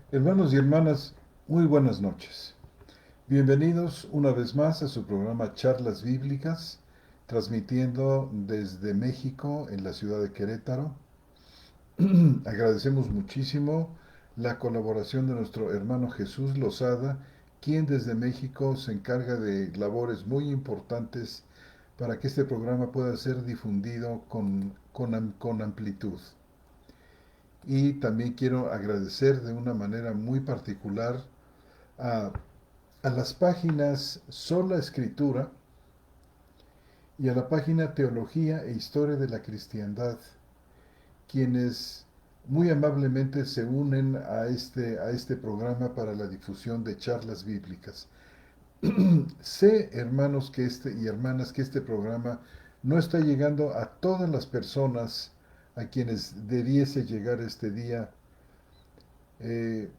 Hermanos y hermanas, muy buenas noches. Bienvenidos una vez más a su programa Charlas Bíblicas, transmitiendo desde México en la ciudad de Querétaro. Agradecemos muchísimo la colaboración de nuestro hermano Jesús Lozada, quien desde México se encarga de labores muy importantes para que este programa pueda ser difundido con amplitud. Y también quiero agradecer de una manera muy particular a a las páginas Sola Escritura y a la página Teología e Historia de la Cristiandad, quienes muy amablemente se unen a este programa para la difusión de charlas bíblicas. Sé, hermanos y hermanas, que este programa no está llegando a todas las personas a quienes debiese llegar este día. Eh,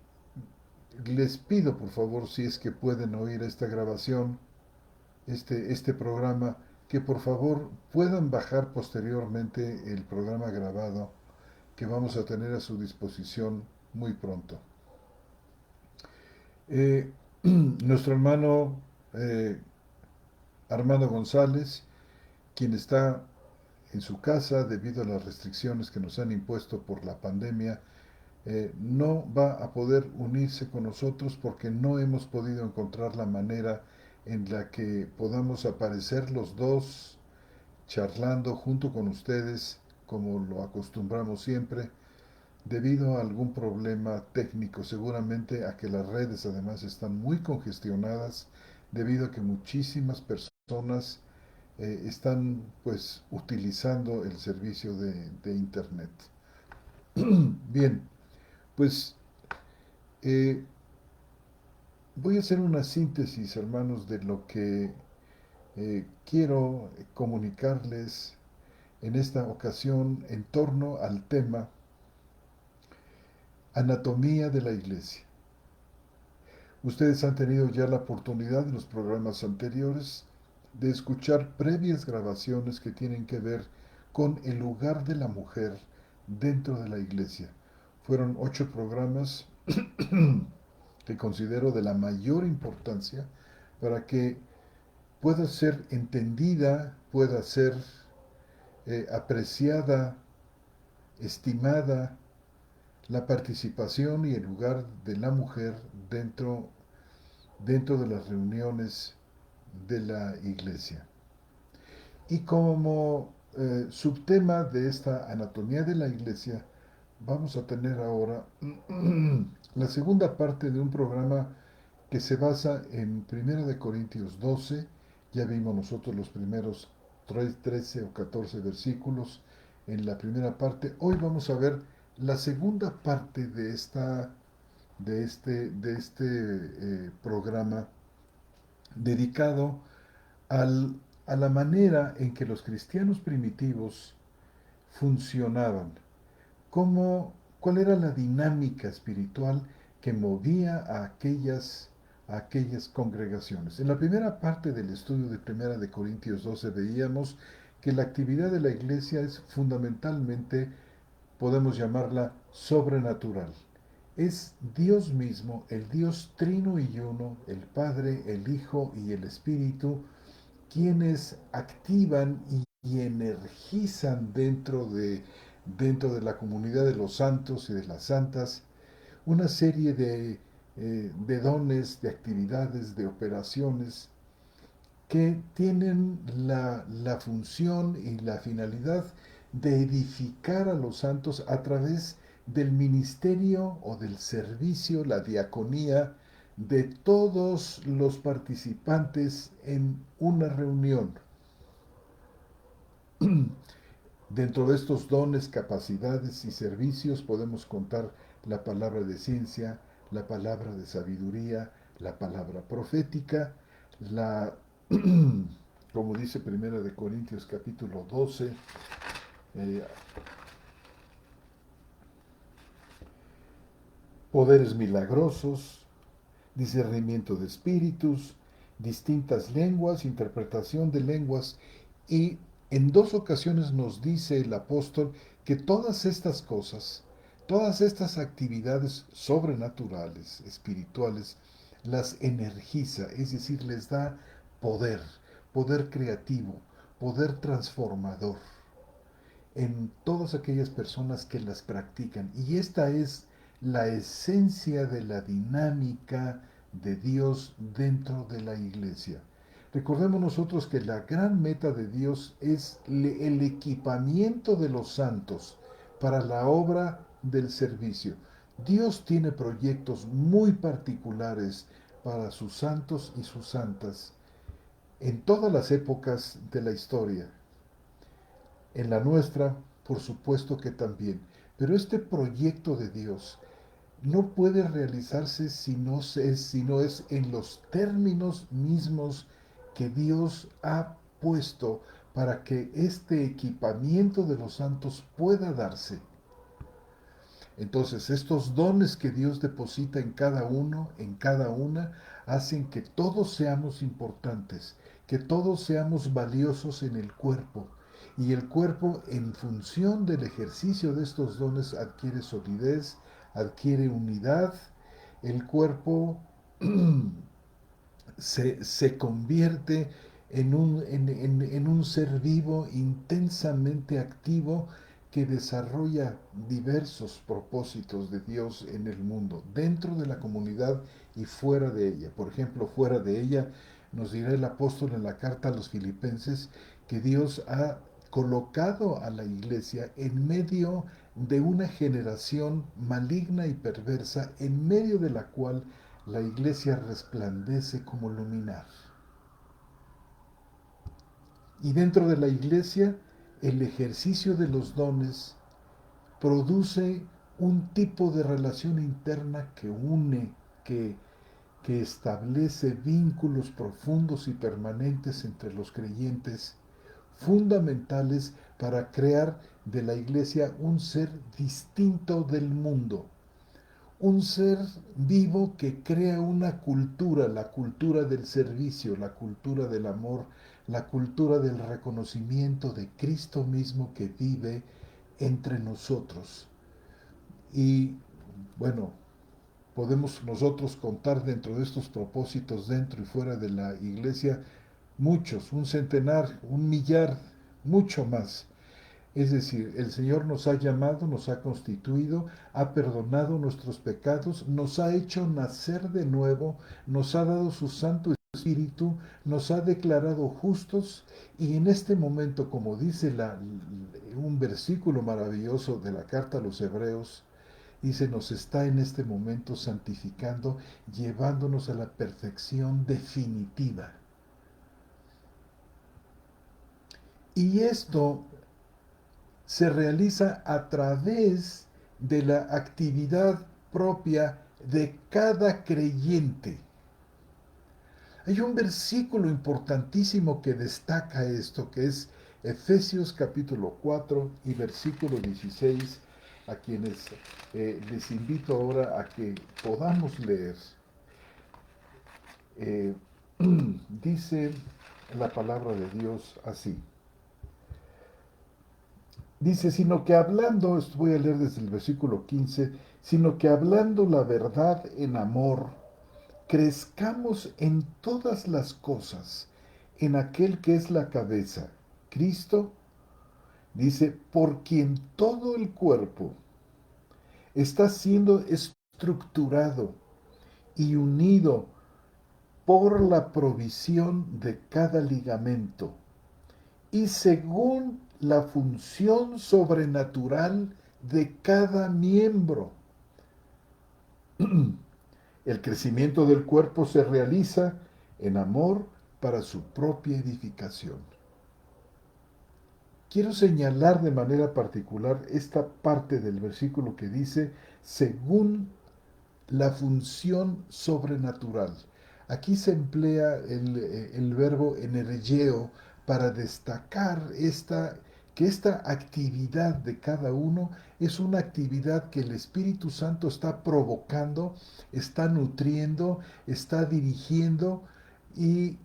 Les pido, por favor, si es que pueden oír esta grabación, este programa, que por favor puedan bajar posteriormente el programa grabado que vamos a tener a su disposición muy pronto. Nuestro hermano Armando González, quien está en su casa debido a las restricciones que nos han impuesto por la pandemia, no va a poder unirse con nosotros porque no hemos podido encontrar la manera en la que podamos aparecer los dos charlando junto con ustedes como lo acostumbramos siempre, debido a algún problema técnico, seguramente a que las redes además están muy congestionadas, debido a que muchísimas personas están pues utilizando el servicio de internet. Bien, pues eh, voy a hacer una síntesis, hermanos, de lo que quiero comunicarles en esta ocasión en torno al tema Anatomía de la Iglesia. Ustedes han tenido ya la oportunidad en los programas anteriores de escuchar previas grabaciones que tienen que ver con el lugar de la mujer dentro de la Iglesia. Fueron 8 programas que considero de la mayor importancia para que pueda ser entendida, pueda ser apreciada, estimada la participación y el lugar de la mujer dentro de las reuniones de la iglesia. Y como subtema de esta anatomía de la iglesia, vamos a tener ahora la segunda parte de un programa que se basa en 1 Corintios 12. Ya vimos nosotros los primeros 13 o 14 versículos en la primera parte. Hoy vamos a ver la segunda parte de este programa dedicado a la manera en que los cristianos primitivos funcionaban, cuál era la dinámica espiritual que movía a aquellas congregaciones. En la primera parte del estudio de 1 Corintios 12 veíamos que la actividad de la iglesia es fundamentalmente, podemos llamarla sobrenatural. Es Dios mismo, el Dios trino y uno, el Padre, el Hijo y el Espíritu, quienes activan y energizan dentro de la comunidad de los santos y de las santas una serie de dones, de actividades, de operaciones que tienen la función y la finalidad de edificar a los santos a través del ministerio o del servicio, la diaconía de todos los participantes en una reunión. Dentro de estos dones, capacidades y servicios podemos contar la palabra de ciencia, la palabra de sabiduría, la palabra profética, la, como dice 1 Corintios capítulo 12, eh, poderes milagrosos, discernimiento de espíritus, distintas lenguas, interpretación de lenguas, y en 2 ocasiones nos dice el apóstol que todas estas cosas, Todas estas actividades sobrenaturales, espirituales, las energiza, es decir, les da poder, poder creativo, poder transformador en todas aquellas personas que las practican. Y esta es la esencia de la dinámica de Dios dentro de la iglesia. Recordemos nosotros que la gran meta de Dios es el equipamiento de los santos para la obra del servicio. Dios tiene proyectos muy particulares para sus santos y sus santas en todas las épocas de la historia. En la nuestra, por supuesto que también. Pero este proyecto de Dios no puede realizarse si no es en los términos mismos que Dios ha puesto para que este equipamiento de los santos pueda darse. Entonces, estos dones que Dios deposita en cada uno, en cada una, hacen que todos seamos importantes, que todos seamos valiosos en el cuerpo. Y el cuerpo, en función del ejercicio de estos dones, adquiere solidez, adquiere unidad. El cuerpo se convierte en un ser vivo intensamente activo que desarrolla diversos propósitos de Dios en el mundo, dentro de la comunidad y fuera de ella. Por ejemplo, fuera de ella, nos dirá el apóstol en la carta a los filipenses que Dios ha colocado a la iglesia en medio de una generación maligna y perversa, en medio de la cual la iglesia resplandece como luminar. Y dentro de la iglesia, el ejercicio de los dones produce un tipo de relación interna que une, que establece vínculos profundos y permanentes entre los creyentes, fundamentales para crear de la iglesia un ser distinto del mundo, un ser vivo que crea una cultura, la cultura del servicio, la cultura del amor, la cultura del reconocimiento de Cristo mismo que vive entre nosotros. Y bueno, podemos nosotros contar dentro de estos propósitos, dentro y fuera de la iglesia, muchos, un centenar, un millar, mucho más. Es decir, el Señor nos ha llamado, nos ha constituido, ha perdonado nuestros pecados, nos ha hecho nacer de nuevo, nos ha dado su Santo Espíritu, nos ha declarado justos y en este momento, como dice un versículo maravilloso de la carta a los Hebreos, dice, nos está en este momento santificando, llevándonos a la perfección definitiva. Y esto se realiza a través de la actividad propia de cada creyente. Hay un versículo importantísimo que destaca esto, que es Efesios capítulo 4 y versículo 16, a quienes les invito ahora a que podamos leer. Eh, dice la palabra de Dios así. Dice, sino que hablando, esto voy a leer desde el versículo 15, sino que hablando la verdad en amor, crezcamos en todas las cosas, en aquel que es la cabeza, Cristo, dice, por quien todo el cuerpo está siendo estructurado y unido por la provisión de cada ligamento y según la función sobrenatural de cada miembro. El crecimiento del cuerpo se realiza en amor para su propia edificación. Quiero señalar de manera particular esta parte del versículo que dice, según la función sobrenatural. Aquí se emplea el verbo energeo para destacar que esta actividad de cada uno es una actividad que el Espíritu Santo está provocando, está nutriendo, está dirigiendo y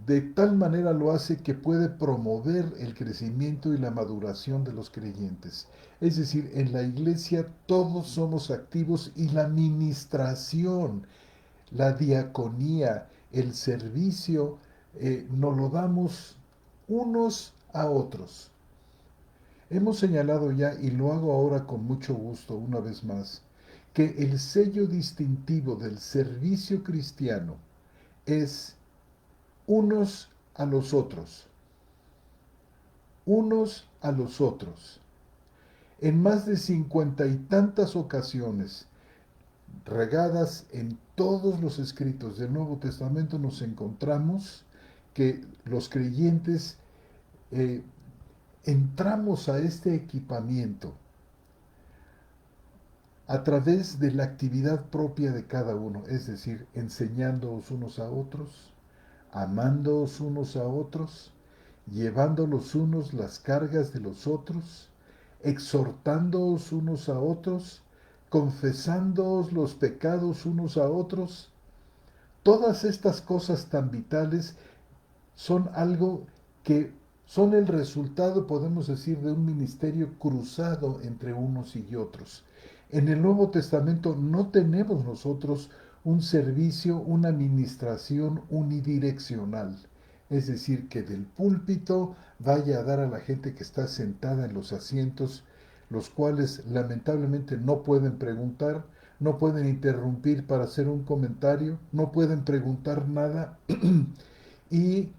De tal manera lo hace que puede promover el crecimiento y la maduración de los creyentes. Es decir, en la iglesia todos somos activos y la ministración, la diaconía, el servicio, nos lo damos unos a otros. Hemos señalado ya, y lo hago ahora con mucho gusto una vez más, que el sello distintivo del servicio cristiano es unos a los otros, unos a los otros. En más de 50 y tantas ocasiones, regadas en todos los escritos del Nuevo Testamento, nos encontramos que los creyentes eh, entramos a este equipamiento a través de la actividad propia de cada uno, es decir, enseñándoos unos a otros, amándoos unos a otros, llevando los unos las cargas de los otros, exhortándoos unos a otros, confesándoos los pecados unos a otros. Todas estas cosas tan vitales son algo que son el resultado, podemos decir, de un ministerio cruzado entre unos y otros. En el Nuevo Testamento no tenemos nosotros un servicio, una administración unidireccional. Es decir, que del púlpito vaya a dar a la gente que está sentada en los asientos, los cuales lamentablemente no pueden preguntar, no pueden interrumpir para hacer un comentario, no pueden preguntar nada. Y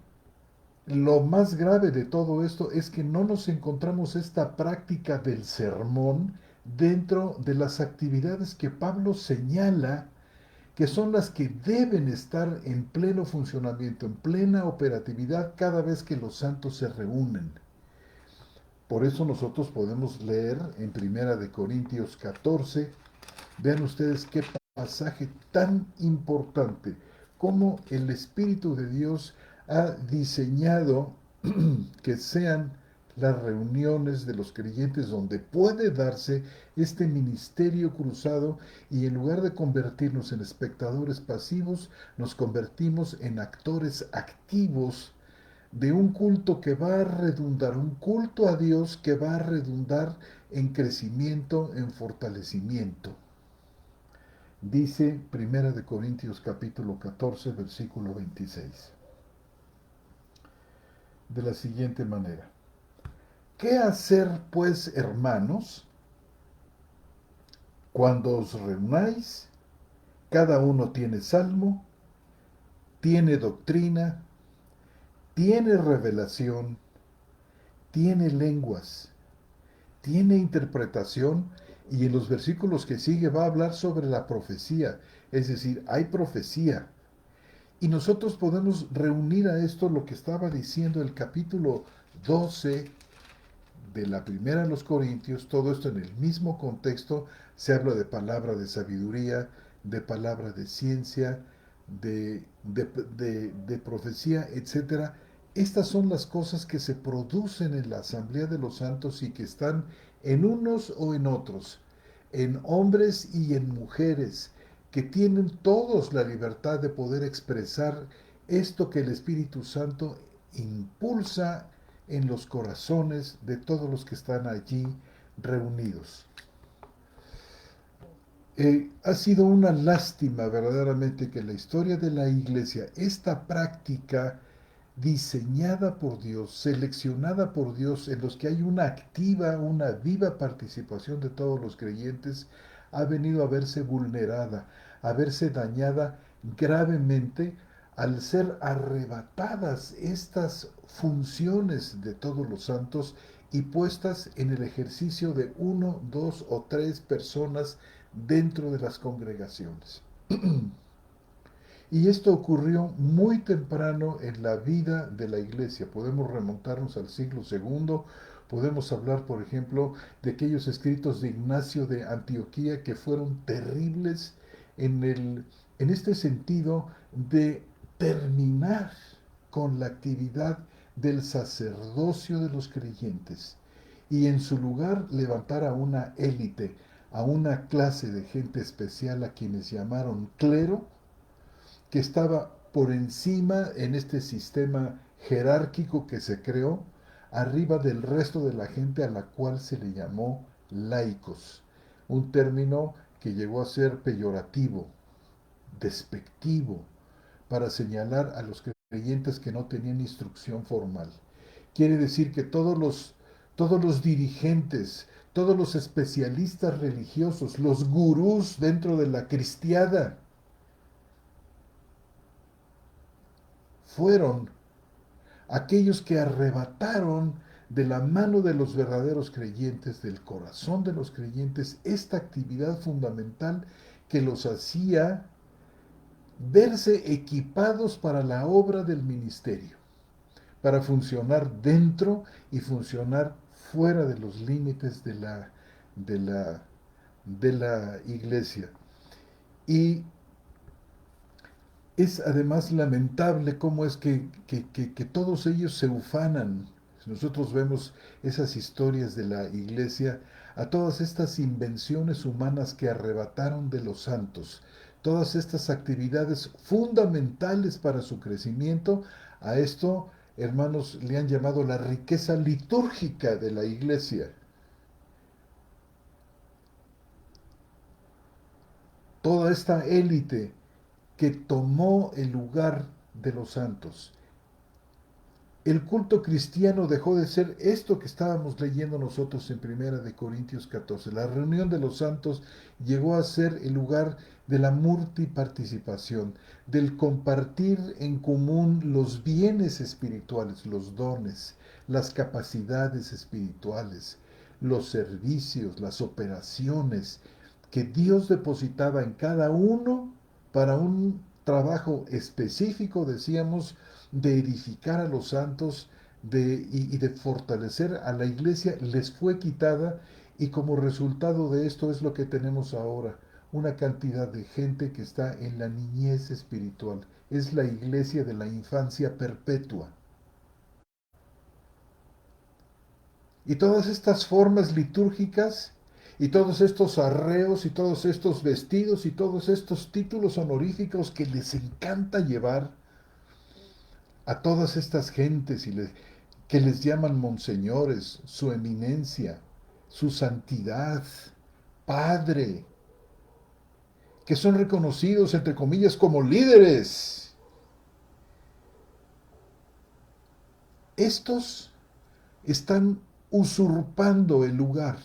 lo más grave de todo esto es que no nos encontramos esta práctica del sermón dentro de las actividades que Pablo señala que son las que deben estar en pleno funcionamiento, en plena operatividad cada vez que los santos se reúnen. Por eso nosotros podemos leer en Primera de Corintios 14, vean ustedes qué pasaje tan importante, cómo el Espíritu de Dios ha diseñado que sean las reuniones de los creyentes donde puede darse este ministerio cruzado, y en lugar de convertirnos en espectadores pasivos, nos convertimos en actores activos de un culto que va a redundar, un culto a Dios que va a redundar en crecimiento, en fortalecimiento. Dice Primera de Corintios capítulo 14, versículo 26, de la siguiente manera: ¿qué hacer pues, hermanos, cuando os reunáis? Cada uno tiene salmo, tiene doctrina, tiene revelación, tiene lenguas, tiene interpretación, y en los versículos que sigue va a hablar sobre la profecía, es decir, hay profecía. Y nosotros podemos reunir a esto lo que estaba diciendo el capítulo 12 de la primera de los Corintios, todo esto en el mismo contexto. Se habla de palabra de sabiduría, de palabra de ciencia, de profecía, etcétera. Estas son las cosas que se producen en la asamblea de los santos y que están en unos o en otros, en hombres y en mujeres, que tienen todos la libertad de poder expresar esto que el Espíritu Santo impulsa en los corazones de todos los que están allí reunidos. Ha sido una lástima verdaderamente que la historia de la iglesia, esta práctica diseñada por Dios, seleccionada por Dios, en los que hay una activa, una viva participación de todos los creyentes, ha venido a verse vulnerada, a verse dañada gravemente al ser arrebatadas estas funciones de todos los santos y puestas en el ejercicio de uno, dos o tres personas dentro de las congregaciones. Y esto ocurrió muy temprano en la vida de la iglesia. Podemos remontarnos al siglo segundo, podemos hablar, por ejemplo, de aquellos escritos de Ignacio de Antioquía que fueron terribles en este sentido de terminar con la actividad del sacerdocio de los creyentes y en su lugar levantar a una élite, a una clase de gente especial a quienes llamaron clero, que estaba por encima en este sistema jerárquico que se creó, arriba del resto de la gente a la cual se le llamó laicos, un término que llegó a ser peyorativo, despectivo, para señalar a los creyentes que no tenían instrucción formal. Quiere decir que todos los dirigentes, todos los especialistas religiosos, los gurús dentro de la cristiada, fueron aquellos que arrebataron de la mano de los verdaderos creyentes, del corazón de los creyentes, esta actividad fundamental que los hacía verse equipados para la obra del ministerio, para funcionar dentro y funcionar fuera de los límites de la, de la iglesia. Y es además lamentable cómo es que todos ellos se ufanan. Nosotros vemos esas historias de la iglesia, a todas estas invenciones humanas que arrebataron de los santos, todas estas actividades fundamentales para su crecimiento. A esto, hermanos, le han llamado la riqueza litúrgica de la iglesia. Toda esta élite que tomó el lugar de los santos. El culto cristiano dejó de ser esto que estábamos leyendo nosotros en Primera de Corintios 14. La reunión de los santos llegó a ser el lugar de la multiparticipación, del compartir en común los bienes espirituales, los dones, las capacidades espirituales, los servicios, las operaciones que Dios depositaba en cada uno para un trabajo específico, decíamos, de edificar a los santos y de fortalecer a la iglesia, les fue quitada, y como resultado de esto es lo que tenemos ahora, una cantidad de gente que está en la niñez espiritual. Es la iglesia de la infancia perpetua. Y todas estas formas litúrgicas y todos estos arreos y todos estos vestidos y todos estos títulos honoríficos que les encanta llevar a todas estas gentes que les llaman monseñores, su eminencia, su santidad, padre, que son reconocidos entre comillas como líderes. Estos están usurpando el lugar,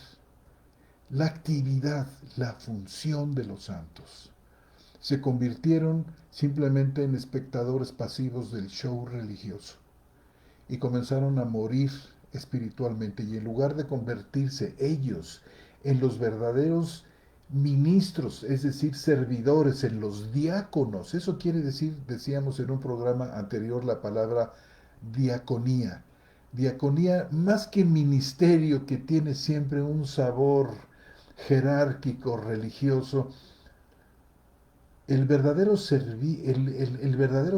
la actividad, la función de los santos. Se convirtieron simplemente en espectadores pasivos del show religioso y comenzaron a morir espiritualmente, y en lugar de convertirse ellos en los verdaderos ministros, es decir, servidores, en los diáconos, eso quiere decir, decíamos en un programa anterior, la palabra diaconía. Diaconía, más que ministerio que tiene siempre un sabor jerárquico, religioso, el verdadero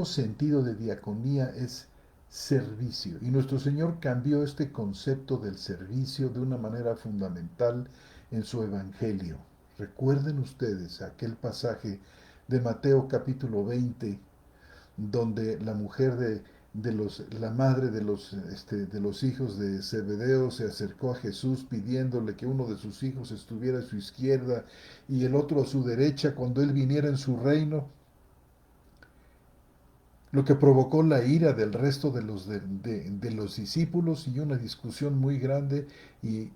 sentido de diaconía es servicio. Y nuestro Señor cambió este concepto del servicio de una manera fundamental en su Evangelio. Recuerden ustedes aquel pasaje de Mateo capítulo 20, donde la mujer la madre de los hijos de Zebedeo se acercó a Jesús pidiéndole que uno de sus hijos estuviera a su izquierda y el otro a su derecha cuando él viniera en su reino, lo que provocó la ira del resto de los discípulos y una discusión muy grande, e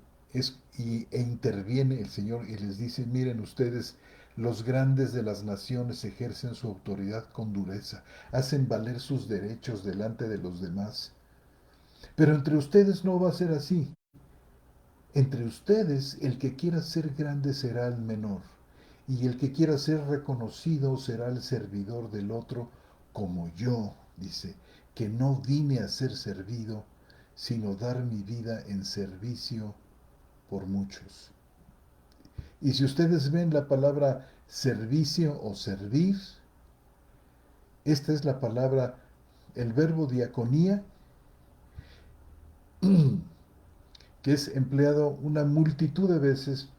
interviene el Señor y les dice: miren ustedes, los grandes de las naciones ejercen su autoridad con dureza, hacen valer sus derechos delante de los demás, pero entre ustedes no va a ser así. Entre ustedes el que quiera ser grande será el menor, y el que quiera ser reconocido será el servidor del otro, como yo, dice, que no vine a ser servido, sino dar mi vida en servicio por muchos. Y si ustedes ven la palabra servicio o servir, esta es la palabra, el verbo diaconía, que es empleado una multitud de veces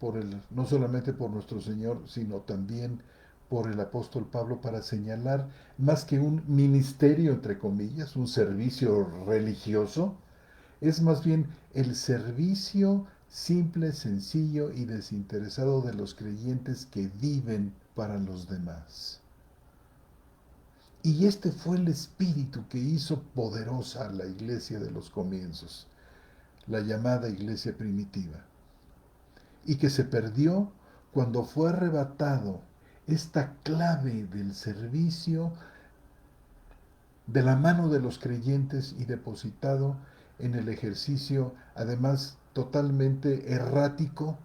no solamente por nuestro Señor, sino también por el apóstol Pablo para señalar más que un ministerio, entre comillas, un servicio religioso, es más bien el servicio simple, sencillo y desinteresado de los creyentes que viven para los demás. Y este fue el espíritu que hizo poderosa a la iglesia de los comienzos, la llamada iglesia primitiva, y que se perdió cuando fue arrebatado esta clave del servicio de la mano de los creyentes y depositado en el ejercicio, además totalmente errático,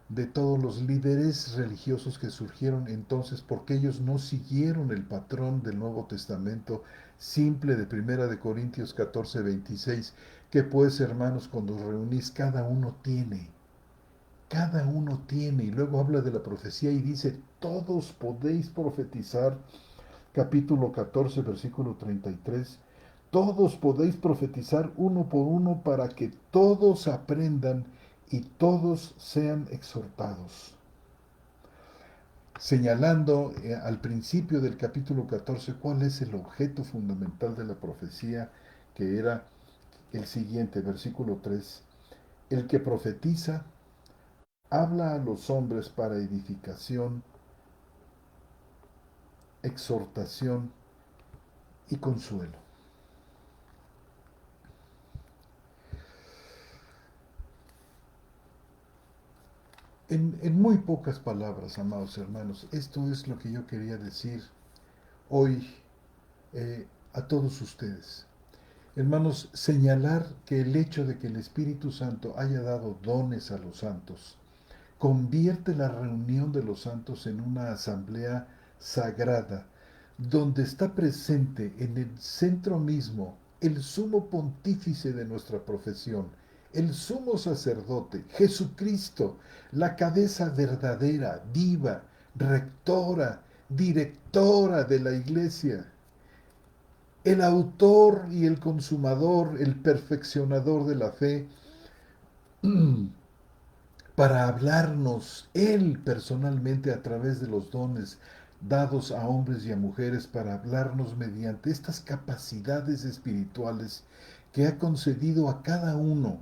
de todos los líderes religiosos que surgieron entonces, porque ellos no siguieron el patrón del Nuevo Testamento simple de Primera de Corintios 14:26, que pues, hermanos, cuando os reunís, cada uno tiene, y luego habla de la profecía y dice, todos podéis profetizar, capítulo 14, versículo 33, todos podéis profetizar uno por uno para que todos aprendan y todos sean exhortados. Señalando al principio del capítulo 14 cuál es el objeto fundamental de la profecía, que era el siguiente, versículo 3, el que profetiza habla a los hombres para edificación, exhortación y consuelo. En muy pocas palabras, amados hermanos, esto es lo que yo quería decir hoy a todos ustedes. Hermanos, señalar que el hecho de que el Espíritu Santo haya dado dones a los santos convierte la reunión de los santos en una asamblea sagrada, donde está presente en el centro mismo el sumo pontífice de nuestra profesión, el sumo sacerdote, Jesucristo, la cabeza verdadera, viva, rectora, directora de la iglesia, el autor y el consumador, el perfeccionador de la fe, para hablarnos Él personalmente a través de los dones dados a hombres y a mujeres, para hablarnos mediante estas capacidades espirituales que ha concedido a cada una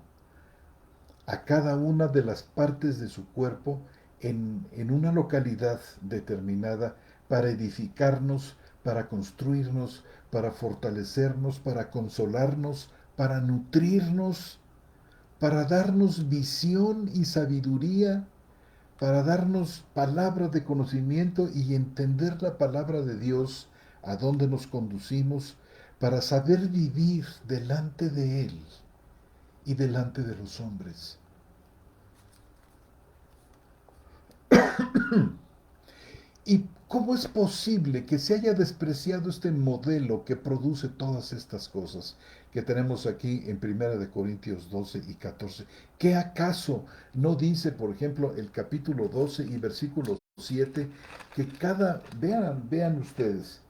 de las partes de su cuerpo en una localidad determinada, para edificarnos, para construirnos, para fortalecernos, para consolarnos, para nutrirnos, para darnos visión y sabiduría, para darnos palabra de conocimiento y entender la palabra de Dios, a dónde nos conducimos, para saber vivir delante de Él y delante de los hombres. ¿Y cómo es posible que se haya despreciado este modelo que produce todas estas cosas que tenemos aquí en 1 Corintios 12 y 14? ¿Qué acaso no dice, por ejemplo, el capítulo 12 y versículo 7, que vean ustedes,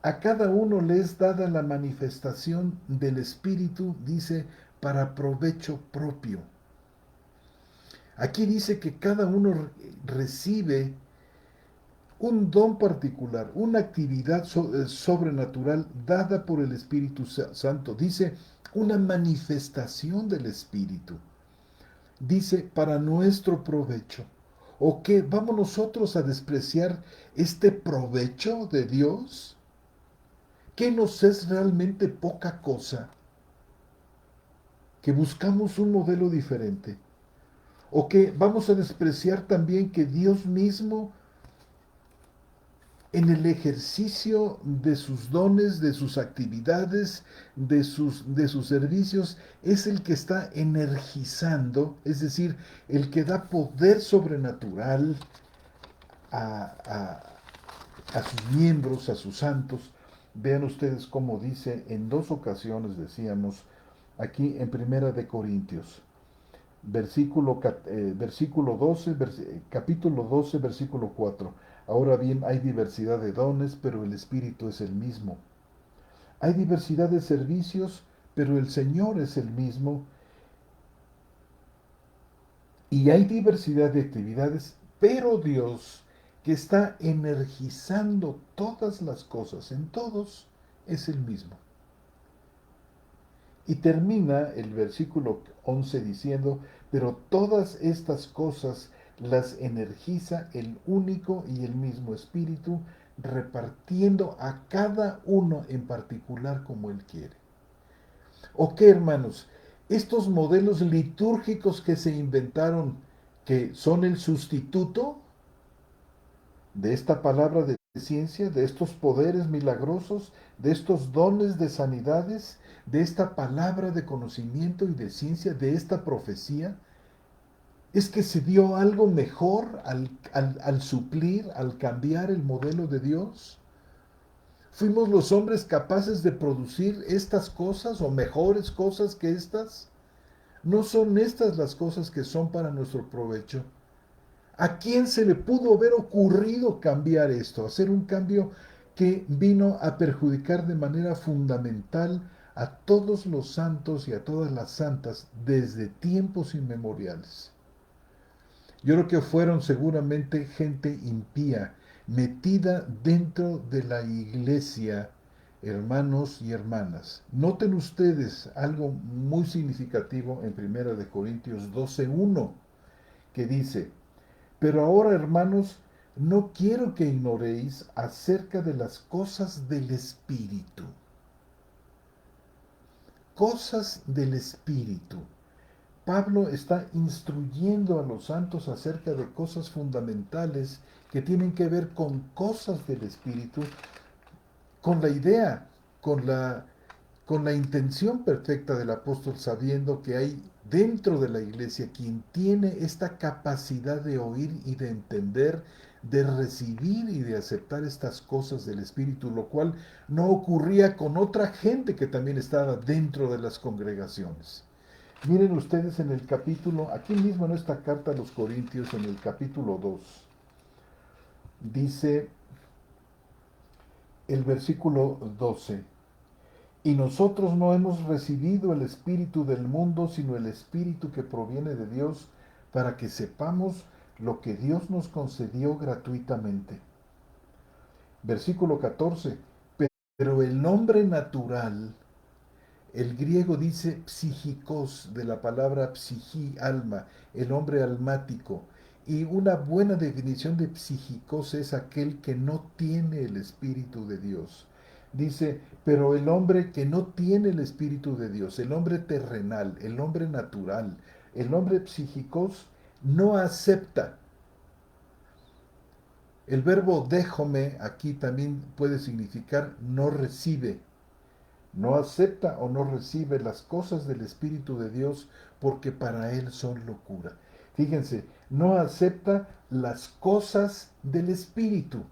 a cada uno le es dada la manifestación del Espíritu, dice, para provecho propio? Aquí dice que cada uno recibe un don particular, una actividad sobrenatural dada por el Espíritu Santo. Dice, una manifestación del Espíritu. Dice, para nuestro provecho. ¿O qué? ¿Vamos nosotros a despreciar este provecho de Dios? ¿Qué nos es realmente poca cosa? ¿Que buscamos un modelo diferente? ¿O que vamos a despreciar también que Dios mismo, en el ejercicio de sus dones, de sus actividades, de sus servicios, es el que está energizando, es decir, el que da poder sobrenatural a, a sus miembros, a sus santos? Vean ustedes cómo dice en dos ocasiones, decíamos, aquí en Primera de Corintios, versículo 12, capítulo 12, versículo 4. Ahora bien, hay diversidad de dones, pero el Espíritu es el mismo. Hay diversidad de servicios, pero el Señor es el mismo. Y hay diversidad de actividades, pero Dios que está energizando todas las cosas, en todos es el mismo. Y termina el versículo 11 diciendo, pero todas estas cosas las energiza el único y el mismo Espíritu, repartiendo a cada uno en particular como Él quiere. ¿O qué, hermanos? Estos modelos litúrgicos que se inventaron, que son el sustituto de esta palabra de ciencia, de estos poderes milagrosos, de estos dones de sanidades, de esta palabra de conocimiento y de ciencia, de esta profecía, es que se dio algo mejor al suplir, al cambiar el modelo de Dios. ¿Fuimos los hombres capaces de producir estas cosas o mejores cosas que estas? No son estas las cosas que son para nuestro provecho. ¿A quién se le pudo haber ocurrido cambiar esto? Hacer un cambio que vino a perjudicar de manera fundamental a todos los santos y a todas las santas desde tiempos inmemoriales. Yo creo que fueron seguramente gente impía, metida dentro de la iglesia, hermanos y hermanas. Noten ustedes algo muy significativo en 1 Corintios 12:1, que dice, pero ahora, hermanos, no quiero que ignoréis acerca de las cosas del Espíritu. Cosas del Espíritu. Pablo está instruyendo a los santos acerca de cosas fundamentales que tienen que ver con cosas del Espíritu, con la idea, con la, con la intención perfecta del apóstol, sabiendo que hay dentro de la iglesia quien tiene esta capacidad de oír y de entender, de recibir y de aceptar estas cosas del Espíritu, lo cual no ocurría con otra gente que también estaba dentro de las congregaciones. Miren ustedes en el capítulo, aquí mismo en esta carta a los Corintios, en el capítulo 2, dice el versículo 12, y nosotros no hemos recibido el espíritu del mundo, sino el espíritu que proviene de Dios, para que sepamos lo que Dios nos concedió gratuitamente. Versículo 14, pero el nombre natural, el griego dice psíquicos, de la palabra psijí, alma, el hombre almático. Y una buena definición de psíquicos es aquel que no tiene el Espíritu de Dios. Dice, pero el hombre que no tiene el Espíritu de Dios, el hombre terrenal, el hombre natural, el hombre psíquicos, no acepta. El verbo déjome aquí también puede significar no recibe. No acepta o no recibe las cosas del Espíritu de Dios porque para él son locura. Fíjense, no acepta las cosas del Espíritu.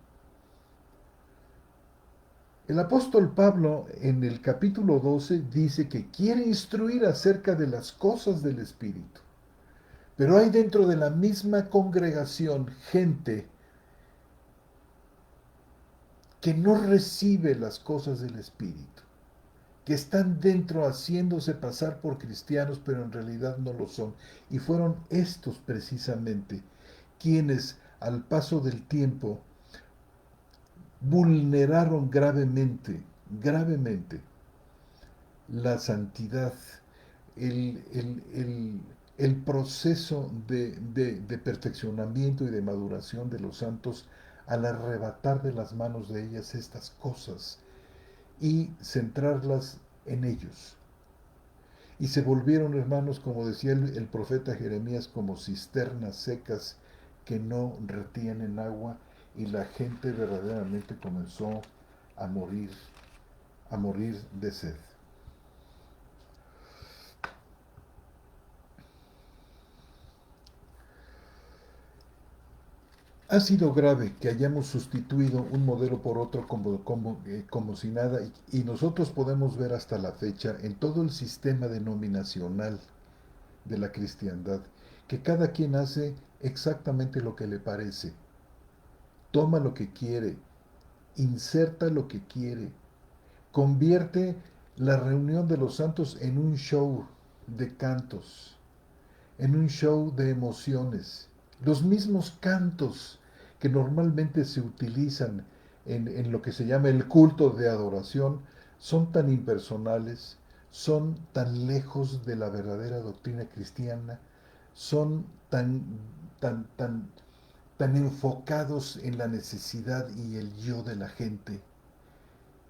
El apóstol Pablo en el capítulo 12 dice que quiere instruir acerca de las cosas del Espíritu. Pero hay dentro de la misma congregación gente que no recibe las cosas del Espíritu, que están dentro haciéndose pasar por cristianos, pero en realidad no lo son. Y fueron estos precisamente quienes al paso del tiempo vulneraron gravemente la santidad, el, el, el, el proceso de perfeccionamiento y de maduración de los santos al arrebatar de las manos de ellas estas cosas y centrarlas en ellos. Y se volvieron, hermanos, como decía el profeta Jeremías, como cisternas secas que no retienen agua, y la gente verdaderamente comenzó a morir, a morir de sed. Ha sido grave que hayamos sustituido un modelo por otro como si nada, y nosotros podemos ver hasta la fecha en todo el sistema denominacional de la cristiandad, que cada quien hace exactamente lo que le parece, toma lo que quiere, inserta lo que quiere, convierte la reunión de los santos en un show de cantos, en un show de emociones. Los mismos cantos que normalmente se utilizan en lo que se llama el culto de adoración son tan impersonales, son tan lejos de la verdadera doctrina cristiana, son tan enfocados en la necesidad y el yo de la gente,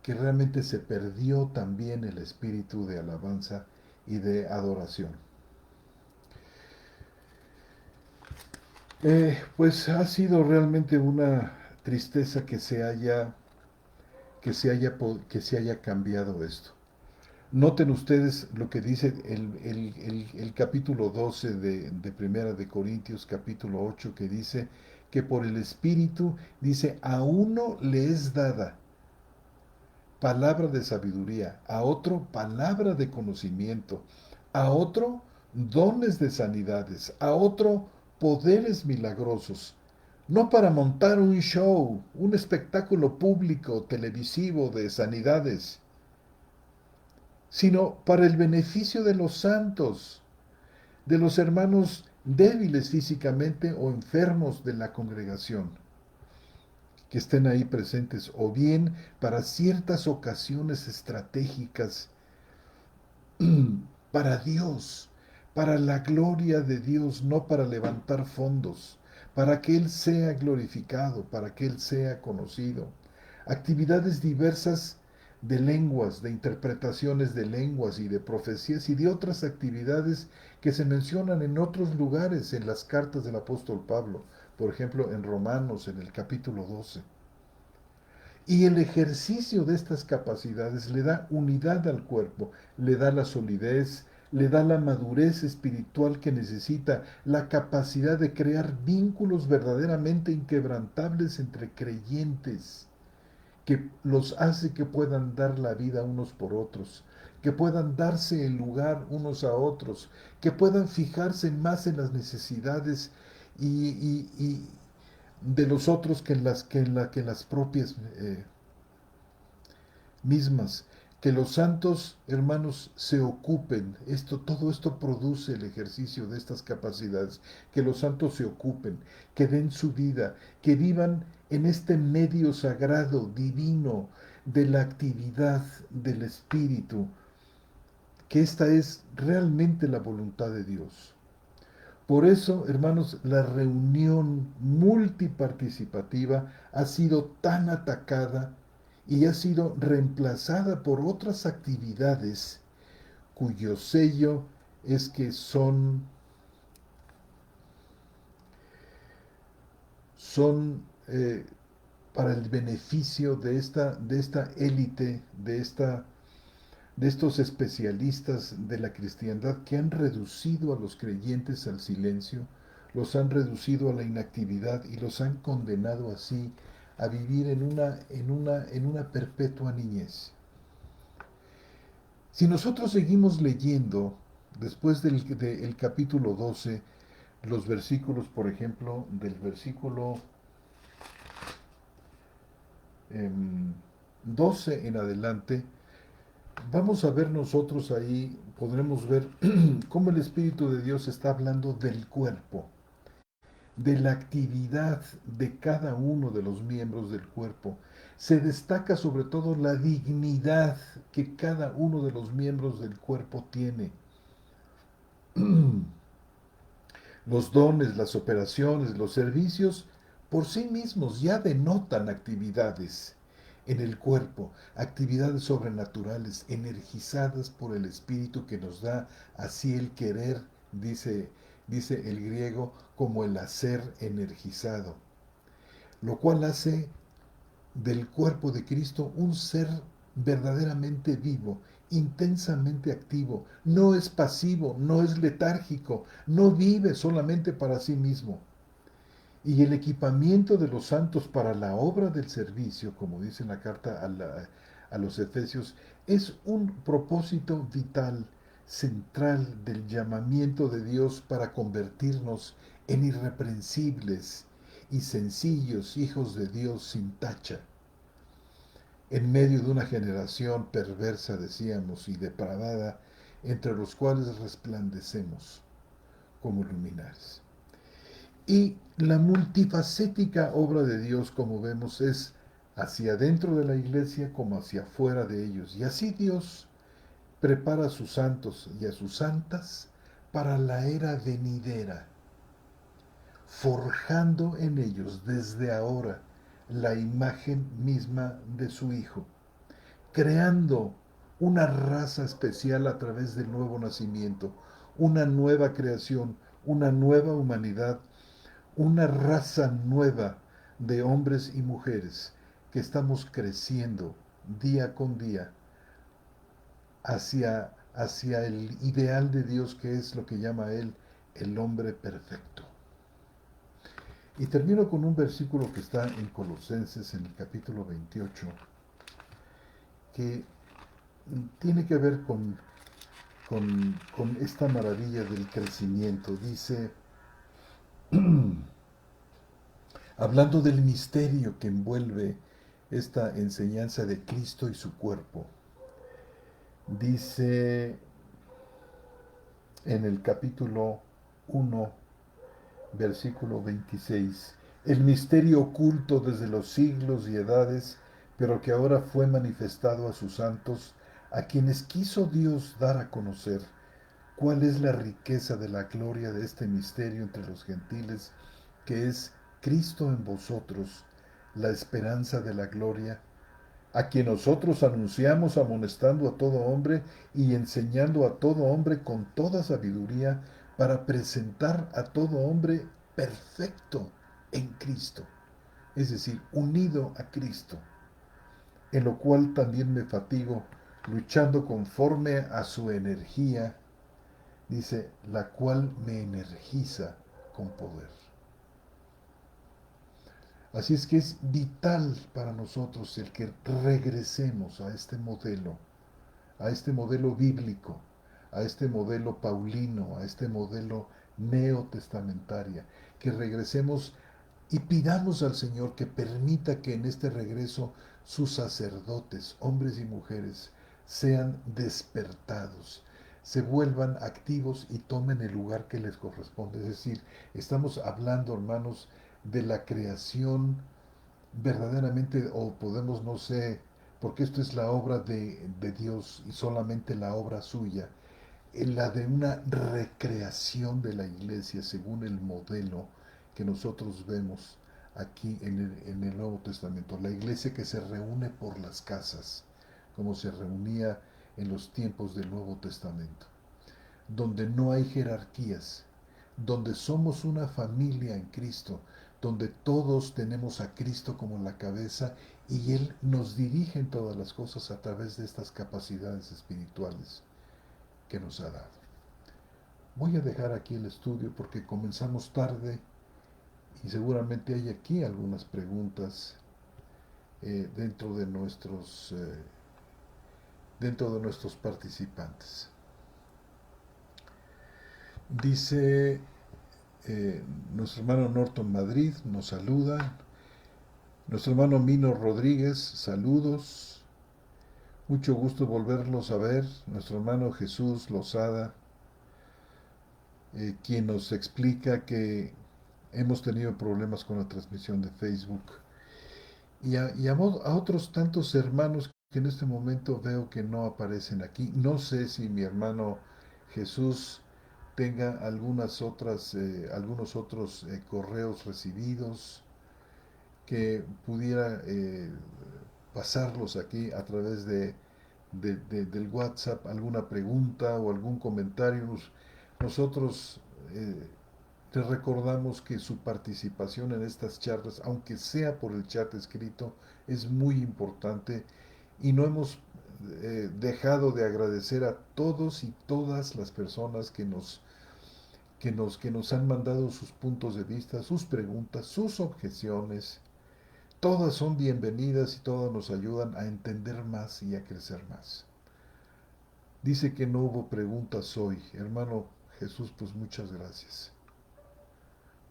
que realmente se perdió también el espíritu de alabanza y de adoración. Pues ha sido realmente una tristeza que se haya cambiado esto. Noten ustedes lo que dice el capítulo 12 de Primera de Corintios, capítulo 8, que dice que por el Espíritu, dice, a uno le es dada palabra de sabiduría, a otro palabra de conocimiento, a otro dones de sanidades, a otro poderes milagrosos, no para montar un show, un espectáculo público, televisivo de sanidades, sino para el beneficio de los santos, de los hermanos débiles físicamente o enfermos de la congregación, que estén ahí presentes, o bien para ciertas ocasiones estratégicas para Dios, para la gloria de Dios, no para levantar fondos, para que Él sea glorificado, para que Él sea conocido. Actividades diversas de lenguas, de interpretaciones de lenguas y de profecías y de otras actividades que se mencionan en otros lugares en las cartas del apóstol Pablo, por ejemplo en Romanos en el capítulo 12. Y el ejercicio de estas capacidades le da unidad al cuerpo, le da la solidez, le da la madurez espiritual que necesita, la capacidad de crear vínculos verdaderamente inquebrantables entre creyentes, que los hace que puedan dar la vida unos por otros, que puedan darse el lugar unos a otros, que puedan fijarse más en las necesidades y de los otros que en las propias mismas, que los santos hermanos se ocupen, todo esto produce el ejercicio de estas capacidades, que los santos se ocupen, que den su vida, que vivan en este medio sagrado, divino, de la actividad del Espíritu, que esta es realmente la voluntad de Dios. Por eso, hermanos, la reunión multiparticipativa ha sido tan atacada y ha sido reemplazada por otras actividades cuyo sello es que son para el beneficio de esta élite, de estos especialistas de la cristiandad que han reducido a los creyentes al silencio, los han reducido a la inactividad y los han condenado así a vivir en una perpetua niñez. Si nosotros seguimos leyendo, después del capítulo 12, los versículos, por ejemplo, del versículo 12 en adelante, vamos a ver nosotros ahí, podremos ver cómo el Espíritu de Dios está hablando del cuerpo, de la actividad de cada uno de los miembros del cuerpo. Se destaca sobre todo la dignidad que cada uno de los miembros del cuerpo tiene. Los dones, las operaciones, los servicios, por sí mismos ya denotan actividades en el cuerpo, actividades sobrenaturales, energizadas por el Espíritu que nos da así el querer, dice el griego, como el hacer energizado, lo cual hace del cuerpo de Cristo un ser verdaderamente vivo, intensamente activo, no es pasivo, no es letárgico, no vive solamente para sí mismo. Y el equipamiento de los santos para la obra del servicio, como dice en la carta a los Efesios, es un propósito vital, central del llamamiento de Dios para convertirnos en irreprensibles y sencillos hijos de Dios sin tacha en medio de una generación perversa, decíamos, y depravada, entre los cuales resplandecemos como luminares. Y la multifacética obra de Dios, como vemos, es hacia dentro de la iglesia como hacia afuera de ellos. Y así Dios prepara a sus santos y a sus santas para la era venidera, forjando en ellos desde ahora la imagen misma de su Hijo, creando una raza especial a través del nuevo nacimiento, una nueva creación, una nueva humanidad, una raza nueva de hombres y mujeres que estamos creciendo día con día hacia el ideal de Dios, que es lo que llama Él el hombre perfecto. Y termino con un versículo que está en Colosenses, en el capítulo 28, que tiene que ver con esta maravilla del crecimiento. Dice, hablando del misterio que envuelve esta enseñanza de Cristo y su cuerpo, dice en el capítulo 1, versículo 26, el misterio oculto desde los siglos y edades, pero que ahora fue manifestado a sus santos, a quienes quiso Dios dar a conocer cuál es la riqueza de la gloria de este misterio entre los gentiles, que es Cristo en vosotros, la esperanza de la gloria, a quien nosotros anunciamos amonestando a todo hombre y enseñando a todo hombre con toda sabiduría para presentar a todo hombre perfecto en Cristo, es decir, unido a Cristo, en lo cual también me fatigo, luchando conforme a su energía, dice, la cual me energiza con poder. Así es que es vital para nosotros el que regresemos a este modelo bíblico, a este modelo paulino, a este modelo neotestamentaria, que regresemos y pidamos al Señor que permita que en este regreso sus sacerdotes, hombres y mujeres, sean despertados, se vuelvan activos y tomen el lugar que les corresponde. Es decir, estamos hablando, hermanos, de la creación verdaderamente, o podemos, no sé, porque esto es la obra de Dios y solamente la obra suya, en la de una recreación de la iglesia según el modelo que nosotros vemos aquí en el Nuevo Testamento. La iglesia que se reúne por las casas, como se reunía en los tiempos del Nuevo Testamento, donde no hay jerarquías, donde somos una familia en Cristo, donde todos tenemos a Cristo como la cabeza y Él nos dirige en todas las cosas a través de estas capacidades espirituales que nos ha dado. Voy a dejar aquí el estudio porque comenzamos tarde y seguramente hay aquí algunas preguntas dentro dentro de nuestros participantes. Dice nuestro hermano Norton Madrid, nos saluda. Nuestro hermano Mino Rodríguez, saludos. Mucho gusto volverlos a ver. Nuestro hermano Jesús Lozada, quien nos explica que hemos tenido problemas con la transmisión de Facebook. A otros tantos hermanos que en este momento veo que no aparecen aquí. No sé si mi hermano Jesús tenga algunos otros correos recibidos que pudiera pasarlos aquí a través del WhatsApp, alguna pregunta o algún comentario. Nosotros te recordamos que su participación en estas charlas, aunque sea por el chat escrito, es muy importante y no hemos dejado de agradecer a todos y todas las personas que nos han mandado sus puntos de vista, sus preguntas, sus objeciones. Todas son bienvenidas y todas nos ayudan a entender más y a crecer más. Dice que no hubo preguntas hoy. Hermano Jesús, pues muchas gracias.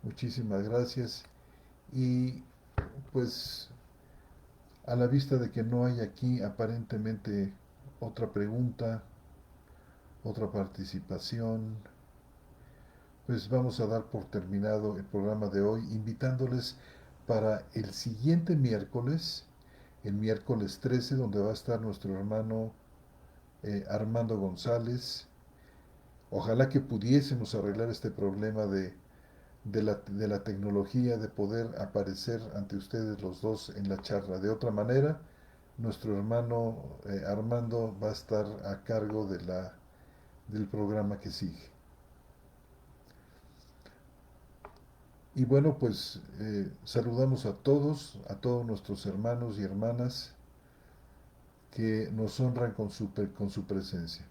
Muchísimas gracias. Y pues a la vista de que no hay aquí aparentemente otra pregunta, otra participación, Pues vamos a dar por terminado el programa de hoy, invitándoles para el siguiente miércoles, el miércoles 13, donde va a estar nuestro hermano Armando González. Ojalá que pudiésemos arreglar este problema de la tecnología, de poder aparecer ante ustedes los dos en la charla. De otra manera, nuestro hermano Armando va a estar a cargo del programa que sigue. Y bueno, pues saludamos a todos nuestros hermanos y hermanas que nos honran con su presencia.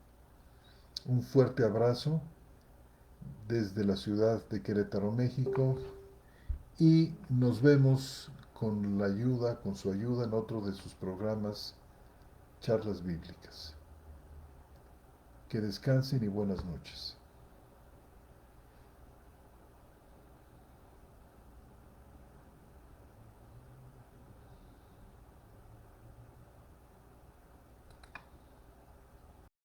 Un fuerte abrazo desde la ciudad de Querétaro, México, y nos vemos con su ayuda en otro de sus programas, charlas bíblicas. Que descansen y buenas noches.